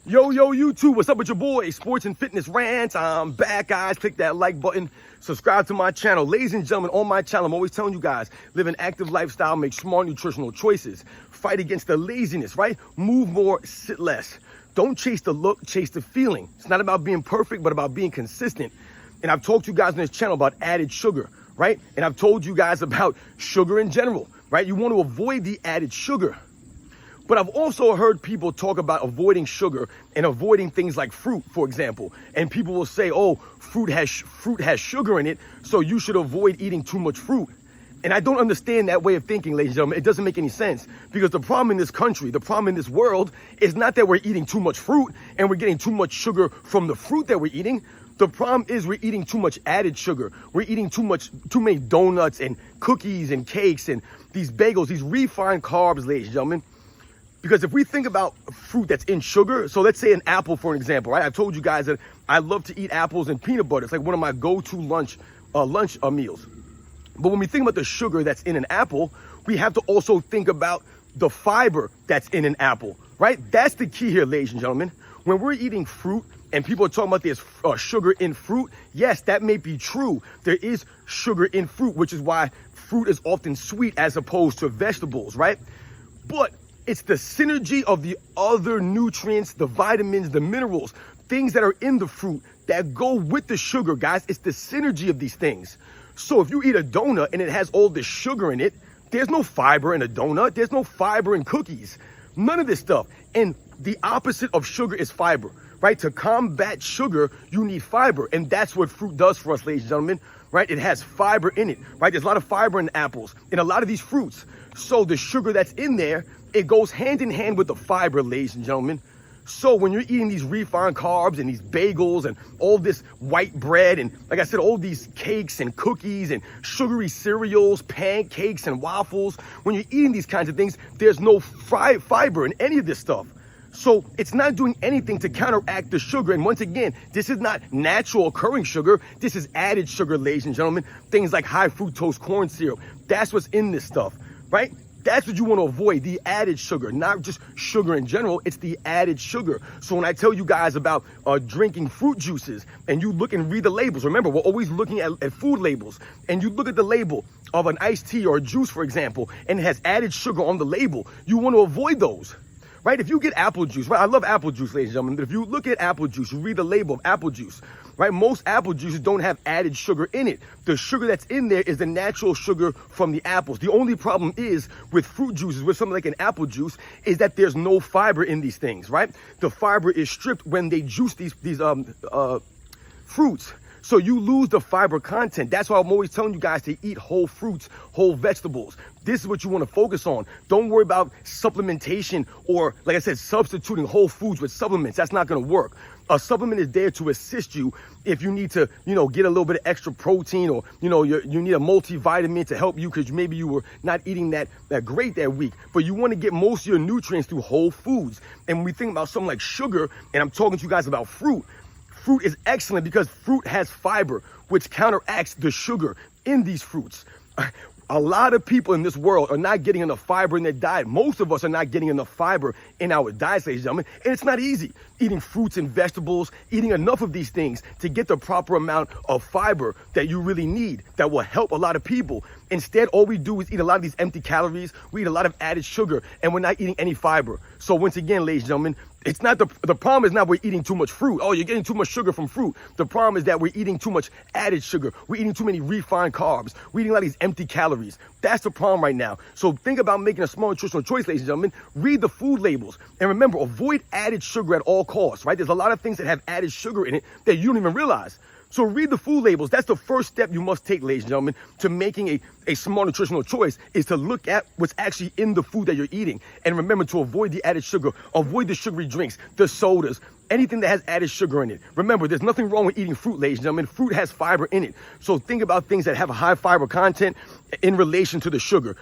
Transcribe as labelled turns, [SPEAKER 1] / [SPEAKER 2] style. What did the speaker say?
[SPEAKER 1] Yo, YouTube, what's up with your boy? Sports and Fitness Rants. I'm back, guys. Click that like button. Subscribe to my channel. Ladies and gentlemen, on my channel, I'm always telling you guys, live an active lifestyle, make smart nutritional choices. Fight against the laziness, right? Move more, sit less. Don't chase the look, chase the feeling. It's not about being perfect, but about being consistent. And I've talked to you guys on this channel about added sugar, right? And I've told you guys about sugar in general, right? You want to avoid the added sugar. But I've also heard people talk about avoiding sugar and avoiding things like fruit, for example. And people will say, oh, fruit has sugar in it, so you should avoid eating too much fruit. And I don't understand that way of thinking, ladies and gentlemen. It doesn't make any sense, because the problem in this country, the problem in this world is not that we're eating too much fruit and we're getting too much sugar from the fruit that we're eating. The problem is we're eating too much added sugar. We're eating too many donuts and cookies and cakes and these bagels, these refined carbs, ladies and gentlemen. Because if we think about fruit that's in sugar, so let's say an apple, for an example, right? I told you guys that I love to eat apples and peanut butter. It's like one of my go-to lunch meals. But when we think about the sugar that's in an apple, we have to also think about the fiber that's in an apple, right? That's the key here, ladies and gentlemen. When we're eating fruit and people are talking about there's sugar in fruit, yes, that may be true. There is sugar in fruit, which is why fruit is often sweet as opposed to vegetables, right? But it's the synergy of the other nutrients, the vitamins, the minerals, things that are in the fruit that go with the sugar, guys. It's the synergy of these things. So if you eat a donut and it has all this sugar in it, there's no fiber in a donut. There's no fiber in cookies. None of this stuff. And the opposite of sugar is fiber, right? To combat sugar, you need fiber. And that's what fruit does for us, ladies and gentlemen, right? It has fiber in it, right? There's a lot of fiber in apples, in a lot of these fruits. So the sugar that's in there, it goes hand in hand with the fiber, ladies and gentlemen. So when you're eating these refined carbs and these bagels and all this white bread and, like I said, all these cakes and cookies and sugary cereals, pancakes and waffles, when you're eating these kinds of things, there's no fiber in any of this stuff. So it's not doing anything to counteract the sugar. And once again, this is not natural occurring sugar. This is added sugar, ladies and gentlemen. Things like high fructose corn syrup. That's what's in this stuff, right? That's what you want to avoid, the added sugar, not just sugar in general. It's the added sugar. So when I tell you guys about drinking fruit juices and you look and read the labels, remember, we're always looking at food labels, and you look at the label of an iced tea or a juice, for example, and it has added sugar on the label, you want to avoid those. Right? If you get apple juice, right? I love apple juice, ladies and gentlemen. But if you look at apple juice, you read the label of apple juice, right? Most apple juices don't have added sugar in it. The sugar that's in there is the natural sugar from the apples. The only problem is with fruit juices, with something like an apple juice, is that there's no fiber in these things, right? The fiber is stripped when they juice these fruits. So you lose the fiber content. That's why I'm always telling you guys to eat whole fruits, whole vegetables. This is what you want to focus on. Don't worry about supplementation or, like I said, substituting whole foods with supplements. That's not going to work. A supplement is there to assist you if you need to, get a little bit of extra protein, or, you need a multivitamin to help you because maybe you were not eating that great that week. But you want to get most of your nutrients through whole foods. And when we think about something like sugar, and I'm talking to you guys about fruit, fruit is excellent because fruit has fiber, which counteracts the sugar in these fruits. A lot of people in this world are not getting enough fiber in their diet. Most of us are not getting enough fiber in our diets, ladies and gentlemen. And it's not easy eating fruits and vegetables, eating enough of these things to get the proper amount of fiber that you really need that will help a lot of people. Instead, all we do is eat a lot of these empty calories. We eat a lot of added sugar, and we're not eating any fiber. So once again, ladies and gentlemen, it's not the problem is not we're eating too much fruit. Oh, you're getting too much sugar from fruit. The problem is that we're eating too much added sugar. We're eating too many refined carbs. We're eating a lot of these empty calories. That's the problem right now. So think about making a small nutritional choice, ladies and gentlemen. Read the food labels. And remember, avoid added sugar at all costs, right? There's a lot of things that have added sugar in it that you don't even realize. So read the food labels. That's the first step you must take, ladies and gentlemen, to making a smart nutritional choice, is to look at what's actually in the food that you're eating. And remember to avoid the added sugar, avoid the sugary drinks, the sodas, anything that has added sugar in it. Remember, there's nothing wrong with eating fruit, ladies and gentlemen. Fruit has fiber in it. So think about things that have a high fiber content in relation to the sugar.